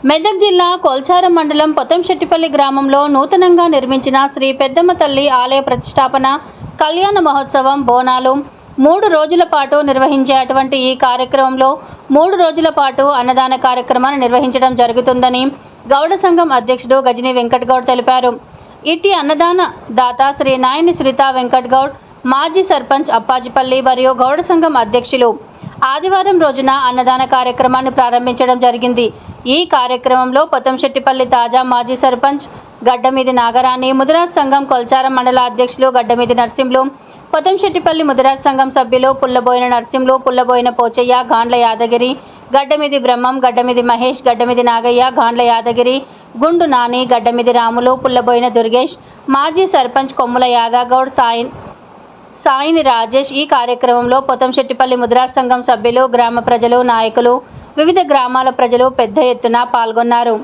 మెదక్ జిల్లా కొల్చారం మండలం పొతంశెట్టిపల్లి గ్రామంలో నూతనంగా నిర్మించిన శ్రీ పెద్దమ్మ తల్లి ఆలయ ప్రతిష్టాపన కళ్యాణ మహోత్సవం బోనాలు 3 రోజుల పాటు నిర్వహించేటువంటి ఈ కార్యక్రమంలో 3 రోజుల పాటు అన్నదాన కార్యక్రమాన్ని నిర్వహించడం జరుగుతుందని గౌడ సంఘం అధ్యక్షుడు గజని వెంకట్ గౌడ్ తెలిపారు. ఇట్టి అన్నదాన దాత శ్రీ నాయని శ్రీతా వెంకట్ గౌడ్, మాజీ సర్పంచ్ అప్పాజిపల్లి మరియు గౌడ సంఘం అధ్యక్షులు ఆదివారం రోజున అన్నదాన కార్యక్రమాన్ని ప్రారంభించడం జరిగింది. ఈ కార్యక్రమంలో పొతంశెట్టిపల్లి తాజా మాజీ సర్పంచ్ గడ్డమీది నాగరాణి, ముదిరాజ్ సంఘం కొల్చారం మండల అధ్యక్షులు గడ్డమీది నర్సింహులు, పొతంశెట్టిపల్లి ముదిరాజ్ సంఘం సభ్యులు పుల్లబోయిన నర్సింహులు, పుల్లబోయిన పోచయ్య, గాండ్ల యాదగిరి, గడ్డమీది బ్రహ్మం, గడ్డమీది మహేష్, గడ్డమీది నాగయ్య, గాండ్ల యాదగిరి, గుండు నాని, గడ్డమీది రాములు, పుల్లబోయిన దుర్గేష్, మాజీ సర్పంచ్ కొమ్ముల యాదగౌడ్, సాయిని రాజేష్. ఈ కార్యక్రమంలో పొతంశెట్టిపల్లి ముదిరాజ్ సంఘం సభ్యులు, గ్రామ ప్రజలు, నాయకులు, వివిధ గ్రామాల ప్రజలు పెద్ద ఎత్తున పాల్గొన్నారు.